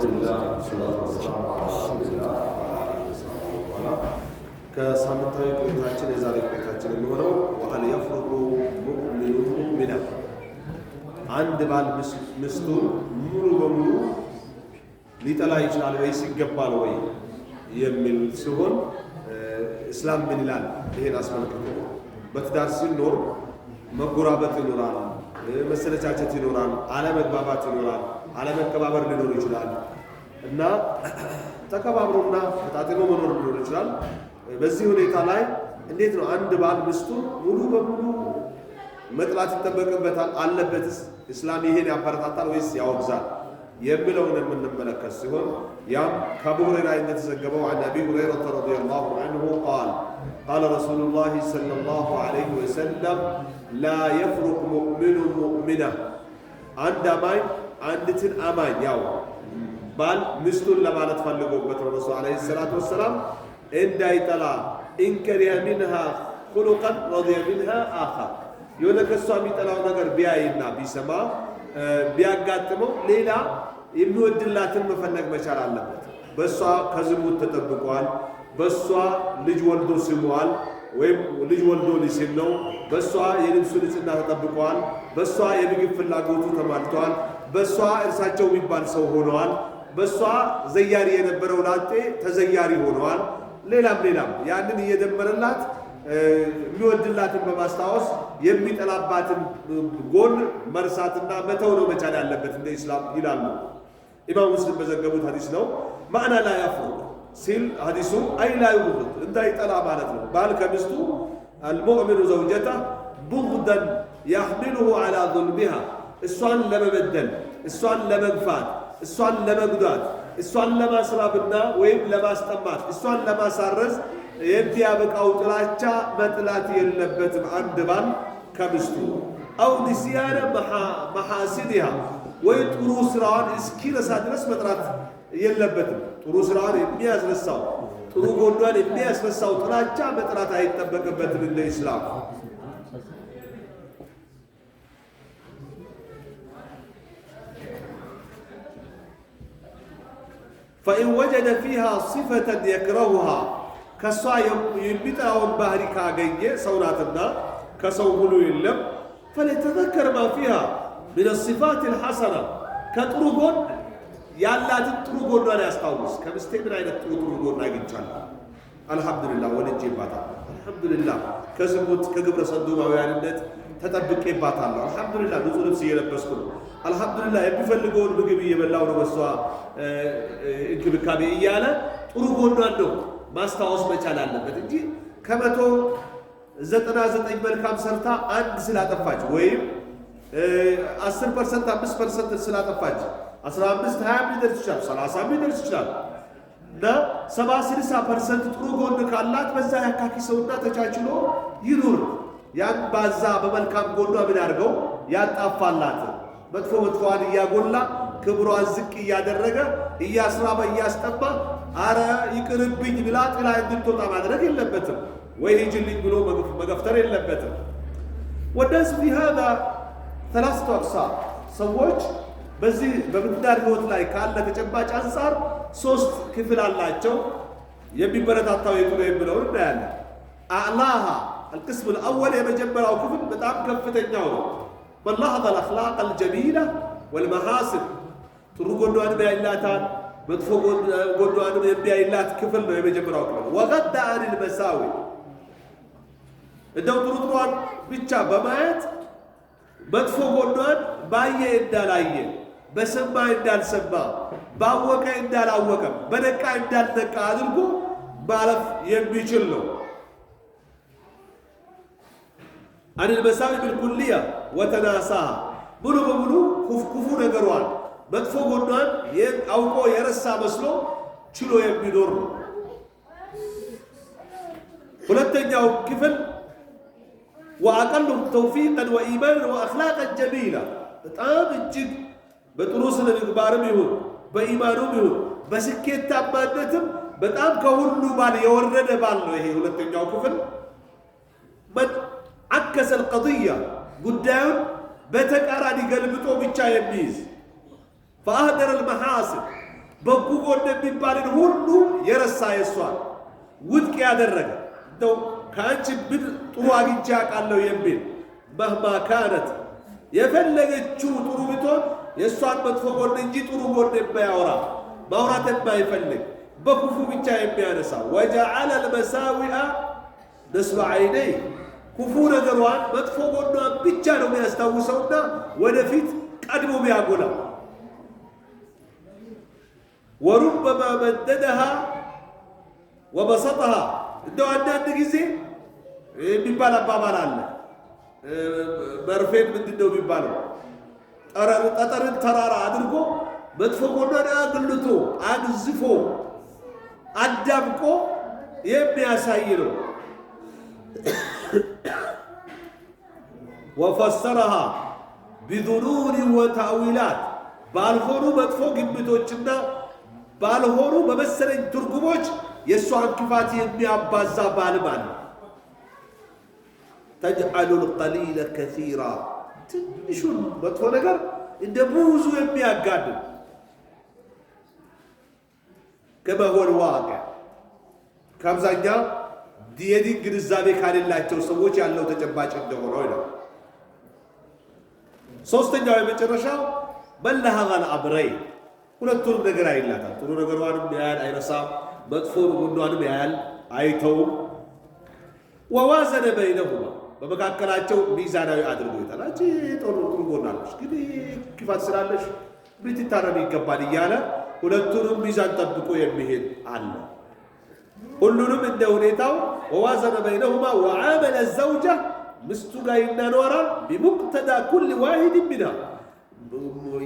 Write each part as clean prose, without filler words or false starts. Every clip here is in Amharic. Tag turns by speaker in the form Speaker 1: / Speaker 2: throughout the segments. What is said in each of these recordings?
Speaker 1: አልሐምዱሊላህ ሰላቱ ወሰላሙ ዐላ ረሱሊላህ ከሳምንታዊ ቆይታችን የዛሬ ቆይታችን የሚሆነው ወሀል የፍሩቁ ሙእሚኑ ሙእሚና አንድ ባል ሚስቱን ሙሉ በሙሉ ሊጠላ ይችላል ወይስ ይገባል ወይ የሚል ሲሆን እስላም ምን ይላል? ይሄን አስመልክቶ በትዳር ሲኖር መጎራበት ይኖራል፣ መሰለቻቸት ይኖራል፣ አለመግባባት ይኖራል፣ አለመከባበር ሊኖር ይችላል እና ተከባብሮና ተጣጥሞ መኖር ሊኖር ይችላል። በዚህ ሁኔታ ላይ እንዴት ነው አንድ ባል ሚስቱን ሙሉ በሙሉ መጥላት ይጠበቅበታል አለበትስ? እስላም ይሄን ያበረታታል ወይስ ያወግዛል የሚለውን የምንመለከት ሲሆን ያም ከአቡ ሁረይራ እንደተዘገበው عن أبي هريرة رضي الله عنه قال قال رسول الله صلى الله عليه وسلم لا يفرق مؤمن مؤمنة عند أمان عندتن أمان ያው ባል ሚስቱን ለማለት ፈልጎበት ረሱል አለይሂ ሰላቱ ወሰላም እንዳይጠላ إن كره منها خلقا رضي منها آخر የሆነ ከሷ የሚጠላው ነገር ቢያይና ቢሰማ ቢያጋጥመው ሌላ የሚወድላትን መፈለግ መቻል አለበት። በሷ ከዝሙት ተጠብቋል፣ በሷ ልጅ ወልዶ ሲሟል ወይም ልጅ ወልዶ ሊስም ነው፣ በሷ የልብሱ ንጽህና ተጠብቋል፣ በሷ የምግብ ፍላጎቱ ተሟልቷል፣ በሷ እርሳቸው የሚባል ሰው ሆነዋል፣ በሷ ዘያሪ የነበረው ላጤ ተዘያሪ ሆነዋል። ሌላም ያንን እየደመረላት የሚወድላትን በማስታወስ የሚጠላባትን ጎን መርሳትና መተው ነው መቻል ያለበት እንደ ኢስላም ይላሉ። ኢማም ሙስሊም በዘገቡት ሐዲስ ነው። ማዕና ላ ያፍሩቅ ሲል ሐዲሱ አይ ላ ይቡግድ እንዳይጠላ ማለት ነው። ባል ከሚስቱ አልሙእሚኑ ዘውጀታ ቡግደን ያሕሚሉሁ ዐላ ዙልሚሃ እሷን ለመበደል፣ እሷን ለመግፋት፣ እሷን ለመጉዳት፣ እሷን ለማስራብና ወይም ለማስጠማት፣ እሷን ለማሳረዝ የሚያበቃው ጥላቻ መጥላት የለበትም አንድ ባል ከሚስቱ። አው ንስያነ መሐሲኒሃ ወይ ጥሩ ስራዋን እስኪረሳ ድረስ መጥላት የለበትም። ጥሩ ስራዋን የሚያስረሳው ጥሩ ጎኗን የሚያስረሳው ጥላቻ መጥላት አይጠበቅበትም እንደ ኢስላም። فإن وجد فيها صفة يكرهها ከሷ የሚጠላውን ባህሪ ካገኘ ሰውናትና ከሰው ሙሉ የለም فليتذكر ما فيها من الصفات الحسنة ከጥሩ ጎን ያላትን ጥሩ ጎኗን ያስታውስ። ከሚስቴ ምን አይነት ጥሩ ጎን አግኝቻለሁ? አልሐምዱሊላህ ወልጄባታለሁ፣ አልሐምዱሊላህ ከዝሙት ከግብረ ሰዶማውያንነት ተጠብቄባታለሁ፣ አልሐምዱሊላህ ንጹህ ልብስ እየለበስኩ ነው፣ አልሐምዱሊላህ የሚፈልገውን ምግብ እየበላሁ ነው፣ በሷ እንክብካቤ እያለ ጥሩ ጎኗን ነው ማስታወስ መቻል አለበት እንጂ ከመቶ 99 መልካም ሰርታ አንድ ስላጠፋች ወይም 10% 5% ስላጠፋች 15 20 ሊደርስ ይችላል፣ 30 ሊደርስ ይችላል እና 70-60% ጥሩ ጎን ካላት በዛ ያካኪ ሰውና ተቻችሎ ይኑር። ያን ባዛ በመልካም ጎኗ ምን አድርገው ያጣፋላት መጥፎዋን እያጎላ ክብሯን ዝቅ እያደረገ እያስራበ እያስጠባ አረ ይቅርብኝ ብላ ጥላ እንድትወጣ ማድረግ የለበትም። ወይ ሂጅልኝ ብሎ መገፍተር የለበትም። ወደስ ቢሃዳ ثلاثه اقسام ሰዎች በዚህ በትዳር ህይወት ላይ ካለ ተጨባጭ አንፃር ሶስት ክፍል አላቸው። የሚበረታታው የቱ ነው የሚለውን እናያለን። አዕላሃ القسم الاول የመጀመሪያው ክፍል በጣም ከፍተኛው ነው። والله الاخلاق الجميله والمحاسن ጥሩ ጎኗን ያይላታል፣ መጥፎ ጎኗን የሚያይላት ክፍል ነው የመጀመሪያው ክፍል። ወገዳ عن المساوي እንደው ጥሩጥሯን ብቻ በማየት መጥፎ ጎኗን ባየ እንዳላየ፣ በሰማ እንዳልሰማ፣ ባወቀ እንዳላወቀ፣ በነቃ እንዳልነቃ አድርጎ ማለፍ የሚችል ነው። عن المساوي بالكلية وتناساها ሙሉ በሙሉ ክፉ ነገሯን መጥፎ ጎኗን አውቆ የረሳ መስሎ ችሎ የሚኖር ነው። ሁለተኛው ክፍል وأقلهم توفيقا وإيمانا وأخلاقا جميلة በጣም እጅግ በጥሩ ስነ ምግባርም ይሁን በኢማኑም ይሁን በስኬት ታማነትም በጣም ከሁሉ ባል የወረደ ባል ነው። ይሄ ሁለተኛው ክፍል عكس القضية ጉዳዩን በተቃራኒ ገልብጦ ብቻ የሚይዝ فأهدر المحاسن በጉ እንደሚባልን ሁሉ የረሳ የሷን ውድቅ ያደረገ እንደው ከአንቺ ምን ጥሩ አግኝቼ አውቃለሁ የሚል መህማ ካነት የፈለገችው ጥሩ ብትሆን የሷን መጥፎ ጎን እንጂ ጥሩ ጎን የማያወራ ማውራት የማይፈልግ በክፉ ብቻ የሚያነሳ ወጀዐለ አልመሳዊአ ነስበ ዐይነይ ክፉ ነገሯን መጥፎ ጎኗን ብቻ ነው የሚያስታውሰውና ወደፊት ቀድሞ ቢያጎላው ወሩበማ መደደሃ ወበሰጠሃ እንደው አንዳንድ ጊዜ የሚባል አባባል አለ። መርፌን ምንድነው የሚባለው? ጠጠርን ተራራ አድርጎ መጥፎ ጎኗን አግልቶ አግዝፎ አዳምቆ የሚያሳይ ነው። ወፈሰረሃ ቢዙኑን ወተእዊላት ባልሆኑ መጥፎ ግምቶችና ባልሆኑ በመሰለኝ ትርጉሞች የእሷን ክፋት የሚያባዛ ባልም አለ። ተጅዐሉ ልቀሊለ ከሲራ ትንሹን መጥፎ ነገር እንደ ብዙ የሚያጋድል ከማ ሁወ ልዋቂዕ ከአብዛኛው የዲን ግንዛቤ ካሌላቸው ሰዎች ያለው ተጨባጭ እንደሆነው ነው። ሶስተኛው የመጨረሻው መለሀቀል አምረይን ሁለቱንም ነገር አይላታል። ጥሩ ነገሯንም ያያል አይረሳም፣ መጥፎ ጎኗንም ያያል አይተውም። ወዋዘነ በይነሁማ በመካከላቸው ሚዛናዊ አድርጎ ይታል። አንቺ ጥሩ ጎን አለሽ፣ ግን ክፋት ስላለሽ ልትታረም ይገባል እያለ ሁለቱንም ሚዛን ጠብቆ የሚሄድ አለ። ሁሉንም እንደ ሁኔታው ወዋዘነ በይነሁማ ወዓመለ ዘውጃ ምስቱ ጋር ይናኖራል ቢሙቅተዳ ኩል ዋሂድ ሚንሃ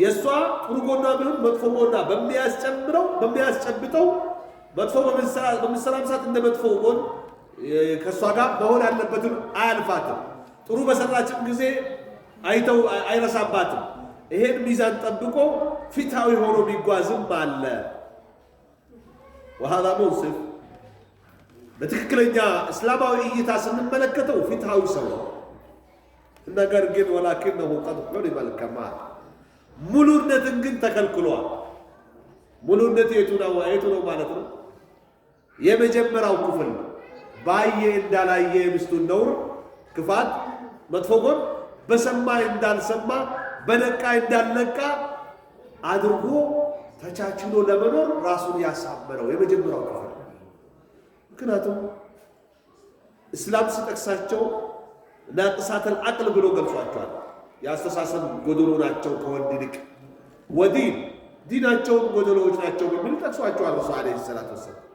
Speaker 1: የእሷ ጥሩ ጎኗ ቢሆን መጥፎ ጎኗ በሚያስጨብጠው መጥፎ በምትሰራም ሰዓት እንደ መጥፎ ጎን ከእሷ ጋር መሆን ያለበትን አያልፋትም። ጥሩ በሰራችም ጊዜ አይረሳባትም። ይሄን ሚዛን ጠብቆ ፊታዊ ሆኖ ቢጓዝም አለ። ወሃዛ ሙንሲፍ በትክክለኛ እስላማዊ እይታ ስንመለከተው ፊታዊ ሰው ነገር ግን ወላኪነሁ ቀድ ሑሪመ አልከማል ሙሉነትን ግን ተከልክሏል። ሙሉነት የቱ ነው ማለት ነው? የመጀመሪያው ክፍል ነው። ባየ እንዳላየ የሚስቱን ነውር፣ ክፋት፣ መጥፎ ጎን በሰማ እንዳልሰማ በነቃ እንዳልነቃ አድርጎ ተቻችሎ ለመኖር ራሱን ያሳመረው የመጀመሪያው ክፍል። ምክንያቱም እስላም ሲጠቅሳቸው ናቅሳተል አቅል ብሎ ገልጿቸዋል። የአስተሳሰብ ጎደሎ ናቸው ከወንድ ይልቅ ወዲን ዲናቸውም ጎደሎዎች ናቸው በሚል ጠቅሷቸዋል። ረሱል ዓለይሂ ሰላቱ ወሰላም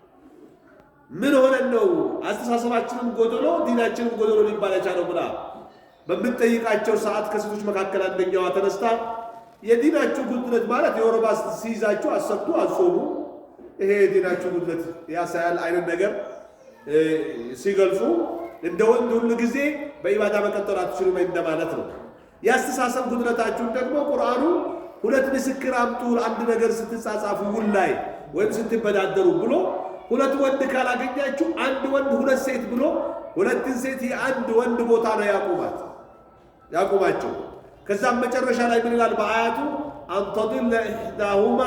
Speaker 1: ምን ሆነን ነው አስተሳሰባችንም ጎደሎ ዲናችንም ጎደሎ ሊባል የቻለው ብላ በምትጠይቃቸው ሰዓት ከሴቶች መካከል አንደኛዋ ተነስታ የዲናችሁ ጉድለት ማለት የወረባ ሲይዛችሁ አሰብቱ አጾሙ ይሄ የዲናችሁ ጉድለት ያሳያል አይነት ነገር ሲገልጹ እንደ ወንድ ሁሉ ጊዜ በኢባዳ መቀጠል አትችሉም እንደማለት ነው። ያስተሳሰብ ጉድለታችሁን ደግሞ ቁርአኑ ሁለት ምስክር አምጡ አንድ ነገር ስትጻጻፉ ውል ላይ ወይም ስትበዳደሩ ብሎ ሁለት ወንድ ካላገኛችሁ አንድ ወንድ ሁለት ሴት ብሎ ሁለትን ሴት የአንድ ወንድ ቦታ ነው ያቁማቸው። ከዛም መጨረሻ ላይ ምን ይላል በአያቱ አንተድለ ኢሕዳሁማ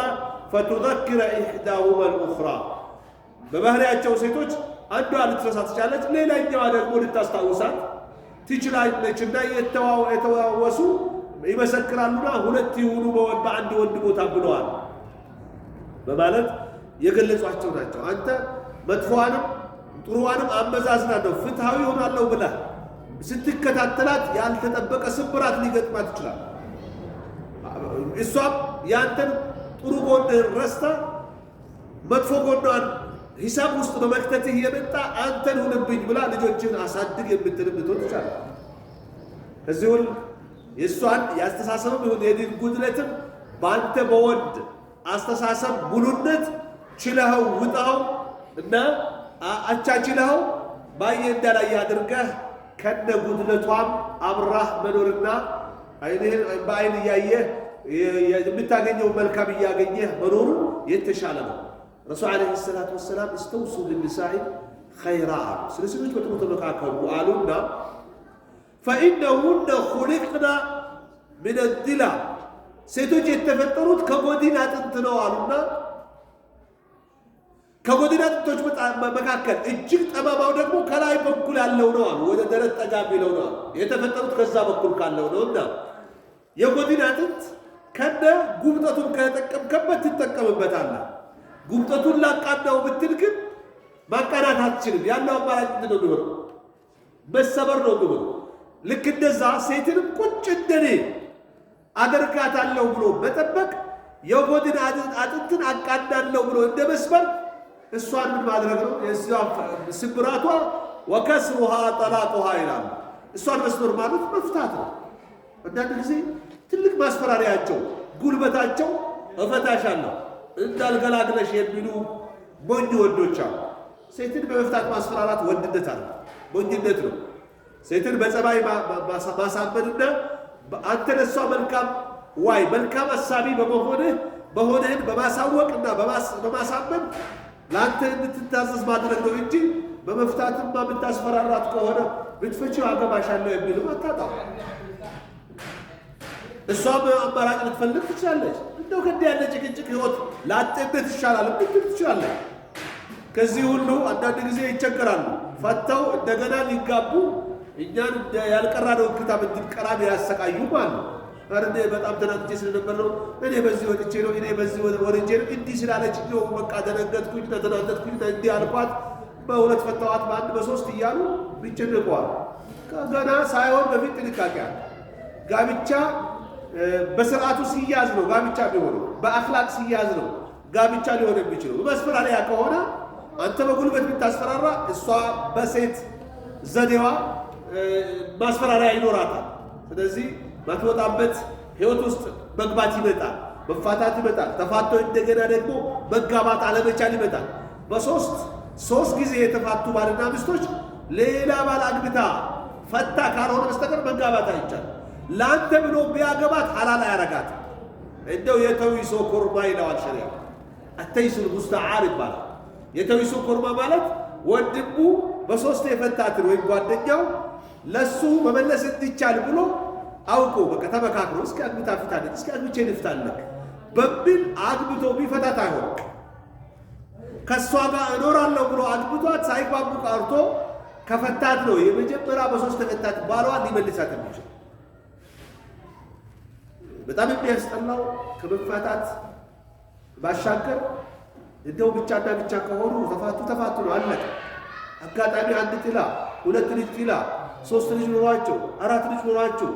Speaker 1: ፈቱዘክረ ኢሕዳሁማ አልኡኽራ በባህሪያቸው ሴቶች አንዷ ልትረሳ ትችላለች፣ ሌላኛዋ ደግሞ ልታስታውሳት ትችላለችና የተዋወሱ ይመሰክራሉና ሁለት ይሁኑ በአንድ ወንድ ቦታ ብለዋል በማለት የገለጿቸው ናቸው። አንተ መጥፎዋንም ጥሩዋንም አመዛዝናለሁ ፍትሃዊ ሆናለሁ ብለህ ስትከታተላት ያልተጠበቀ ስብራት ሊገጥማት ይችላል። እሷም ያንተን ጥሩ ጎን ረስታ መጥፎ ጎኗን ሂሳብ ውስጥ በመክተትህ የመጣ አንተን ሁንብኝ ብላ ልጆችን አሳድግ የምትልም ልትሆን ትችላለህ። ከዚህ ሁሉ የእሷን የአስተሳሰብም ይሁን የዲን ጉድለትም በአንተ በወንድ አስተሳሰብ ሙሉነት ችለኸው ውጣኸው እና አቻችለኸው ባየ እንዳላይ አድርገህ ከነ ጉድለቷም አብራህ መኖርና አይንህን በአይን እያየህ የምታገኘው መልካም እያገኘህ መኖሩ የተሻለ ነው። ረሱል ዓለይሂ ሰላቱ ወሰላም እስተውሱ ቢኒሳኢ ኸይራ አሉ። ስለ ሴቶች በጥሩ ተመካከሩ አሉና ፈኢነሁነ ኹሊቅና ሚነ ዲላ ሴቶች የተፈጠሩት ከጎድን አጥንት ነው አሉና ከጎድን አጥንቶች መካከል እጅግ ጠማማው ደግሞ ከላይ በኩል ያለው ነው አሉ። ወደ ደረት ጠጋ የሚለው ነው የተፈጠሩት ከዛ በኩል ካለው ነውና የጎድን አጥንት ከነ ጉብጠቱን ከተጠቀምከበት ትጠቀምበታለህ። ጉብጠቱን ላቃናው ብትል ግን ማቃናት አትችልም። ያለው አማራጭ ነው የሚሆነው መሰበር ነው የሚሆነው። ልክ እንደዛ ሴትንም ቁጭ እንደኔ አደርጋታለሁ ብሎ መጠበቅ የጎድን አጥንትን አቃናለሁ ብሎ እንደ መስበር እሷን ምን ማድረግ ነው? ስብራቷ ወከስሩሃ ጠላቁሃ ይላል። እሷን መስበር ማለት መፍታት ነው። አንዳንድ ጊዜ ትልቅ ማስፈራሪያቸው ጉልበታቸው እፈታሻለሁ እንዳልገላግለሽ የሚሉ ሞኝ ወንዶች አሉ። ሴትን በመፍታት ማስፈራራት ወንድነት አለ፣ ሞኝነት ነው። ሴትን በጸባይ ማሳመንና አንተ ለሷ መልካም አሳቢ በመሆንህን በማሳወቅና በማሳመን ለአንተ እንድትታዘዝ ማድረግ ነው እንጂ በመፍታትማ ብታስፈራራት ከሆነ ብትፈቺው አገባሻለሁ የሚልም አታጣም። እሷም አማራጭ ልትፈልግ ትችላለች። እንደው ከእንዲህ ያለ ጭቅጭቅ ህይወት ላጤነት ይሻላል ብትል ትችላለች። ከዚህ ሁሉ አንዳንድ ጊዜ ይቸገራሉ። ፈተው እንደገና ሊጋቡ እኛን ያልቀራነውን ክታብ እንድንቀራም ያሰቃዩም አሉ። እኔ በጣም ተናግቼ ስለነበር ነው፣ እኔ በዚህ ወጥቼ ነው፣ እኔ በዚህ ወርጄ ነው፣ እንዲህ ስላለች ነው በቃ ደነገጥኩኝ፣ ተናደድኩኝ፣ እንዲህ አልኳት፣ በሁለት ፈታዋት፣ በአንድ በሶስት እያሉ ይጨነቋል። ገና ሳይሆን በፊት ጥንቃቄ አለ። ጋብቻ በስርዓቱ ሲያዝ ነው ጋብቻ ቢሆነው፣ በአኽላቅ ሲያዝ ነው ጋብቻ ሊሆን የሚችለው። በማስፈራሪያ ከሆነ አንተ በጉልበት ብታስፈራራ እሷ በሴት ዘዴዋ ማስፈራሪያ ይኖራታል። ስለዚህ ማትወጣበት ህይወት ውስጥ መግባት ይመጣል፣ መፋታት ይመጣል፣ ተፋቶ እንደገና ደግሞ መጋባት አለመቻል ይመጣል። በሶስት ጊዜ የተፋቱ ባልና ሚስቶች ሌላ ባል አግብታ ፈታ ካልሆነ በስተቀር መጋባት አይቻልም። ለአንተ ብሎ ቢያገባት ሐላል አያረጋት። እንደው የተዊሶ ኮርማ ይለዋል ሸሪዓ። አተይሱል ሙስተዓር ይባላል። የተዊሶ ኮርማ ማለት ወንድሙ በሶስት የፈታትን ወይም ጓደኛው ለሱ መመለስ እንዲቻል ብሎ አውቆ በቃ ተመካክሮ እስኪ አግብታ ፍታለች፣ እስኪ አግብቼ ልፍታለህ በሚል አግብቶ ቢፈታት አይሆንም። ከእሷ ጋር እኖራለሁ ብሎ አግብቷት ሳይግባቡ ቀርቶ ከፈታት ነው የመጀመሪያ በሶስት የፈታት ባሏን ሊመልሳት የሚችል። በጣም የሚያስጠላው ከመፋታት ባሻገር እንደው ብቻና ብቻ ከሆኑ ተፋቱ ነው አለቀ። አጋጣሚ አንድ ጥላ፣ ሁለት ልጅ ጥላ፣ ሶስት ልጅ ኖሯቸው፣ አራት ልጅ ኖሯቸው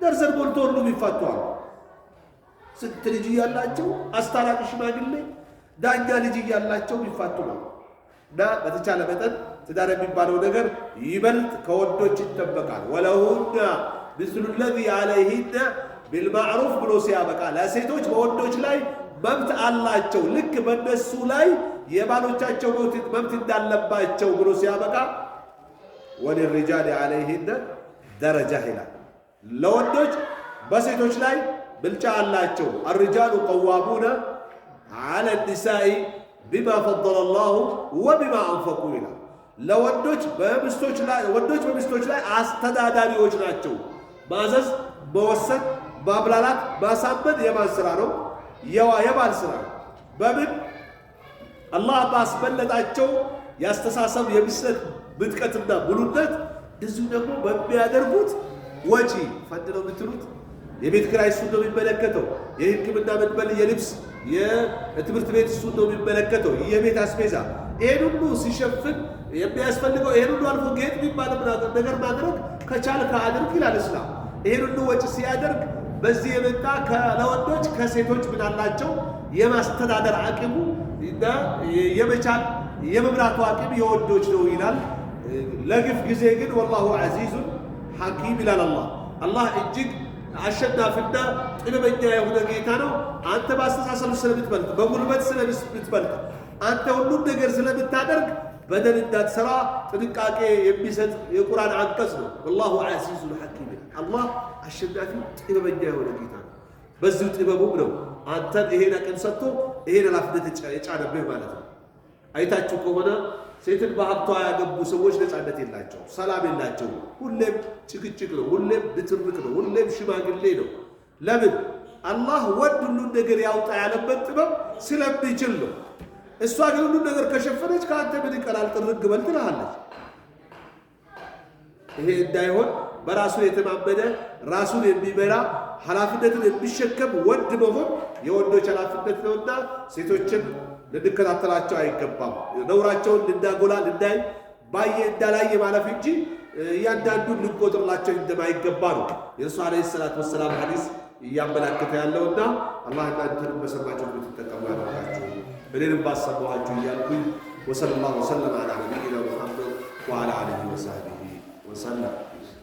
Speaker 1: ደርዘን ሞልቶ ሁሉም ይፋቷል። ስንት ልጅ እያላቸው አስታራቂ ሽማግሌ ዳኛ ልጅ እያላቸው ይፋቱ ነው። እና በተቻለ መጠን ትዳር የሚባለው ነገር ይበልጥ ከወንዶች ይጠበቃል። ወለሁና ምስሉ ለዚ አለይሂነ ቢልማዕሩፍ ብሎ ሲያበቃ ለሴቶች በወንዶች ላይ መብት አላቸው፣ ልክ በነሱ ላይ የባሎቻቸው መብት እንዳለባቸው ብሎ ሲያበቃ ወሊሪጃል አለይሂነ ደረጃ ይላል። ለወንዶች በሴቶች ላይ ብልጫ አላቸው። አርጃሉ ቀዋሙነ አለ ኒሳኢ ቢማ ፈደለ ላሁ ወቢማ አንፈቁ ይላል። ለወንዶች በሚስቶች ላይ አስተዳዳሪዎች ናቸው። ማዘዝ፣ መወሰን፣ ማብላላት፣ ማሳመን የማን ስራ ነው? የባል ስራ ነው። በምን አላህ ባስበለጣቸው ያስተሳሰብ የምስለት ምጥቀትና ሙሉነት፣ እንደዚሁ ደግሞ በሚያደርጉት ወጪ ፈንድ ነው የምትሉት የቤት ኪራይ እሱን ነው የሚመለከተው። የሕክምና መድበል፣ የልብስ፣ የትምህርት ቤት እሱን ነው የሚመለከተው። የቤት አስቤዛ ይሄን ሁሉ ሲሸፍን የሚያስፈልገው ይሄን ሁሉ አልፎ ጌጥ የሚባል ነገር ማድረግ ከቻልክ አድርግ ይላል እስላም። ይሄን ሁሉ ወጪ ሲያደርግ በዚህ የመጣ ለወንዶች ከሴቶች ምን አላቸው? የማስተዳደር አቅሙ እና የመቻል የመምራቱ አቅም የወንዶች ነው ይላል። ለግፍ ጊዜ ግን ወላሁ ዐዚዙን ሐኪም ይላል አላህ። አላህ እጅግ አሸናፊና ጥበበኛ የሆነ ጌታ ነው። አንተ በአስተሳሰብ ስለምትበልጥ፣ በጉልበት ስለምትበልጥ፣ አንተ ሁሉም ነገር ስለምታደርግ በደል እንዳትሰራ ጥንቃቄ የሚሰጥ የቁርአን አንቀጽ ነው። ወላሁ ዐዚዙን ሐኪም። አላህ አሸናፊ ጥበበኛ የሆነ ጌታ ነው። በዚሁ ጥበቡም ነው አንተን ይሄን አቅም ሰጥቶ ይሄን ኃላፊነት የጫነብህ ማለት ነው። አይታችሁ ከሆነ ሴትን በሀብቷ ያገቡ ሰዎች ነፃነት የላቸው፣ ሰላም የላቸው። ሁሌም ጭቅጭቅ ነው፣ ሁሌም ብትርቅ ነው፣ ሁሌም ሽማግሌ ነው። ለምን? አላህ ወንድ ሁሉን ነገር ያውጣ ያለበት ጥበብ ስለሚችል ነው። እሷ ግን ሁሉ ነገር ከሸፈነች ከአንተ ምን ይቀራል ጥርግ በል ትልሃለች። ይሄ እንዳይሆን በራሱ የተማመነ ራሱን የሚመራ ኃላፊነትን የሚሸከም ወንድ መሆን የወንዶች ኃላፊነት ነውና ሴቶችን ልንከታተላቸው አይገባም። ነውራቸውን ልናጎላ ልናይ ባየ እንዳላየ ማለፍ እንጂ እያንዳንዱን ልንቆጥርላቸው እንደማይገባ ነው የረሱል ዓለይሂ ሰላቱ ወሰላም ሐዲስ እያመላከተ ያለውና አላህ እናንተንም በሰማችሁ ብትጠቀሙ ያደርጋችሁ እኔንም ባሰማኋችሁ እያልኩኝ ወሰለላሁ ወሰለም ዐላ ነቢይና ሙሐመድ ወዐላ አሊሂ ወሰህቢሂ ወሰለም።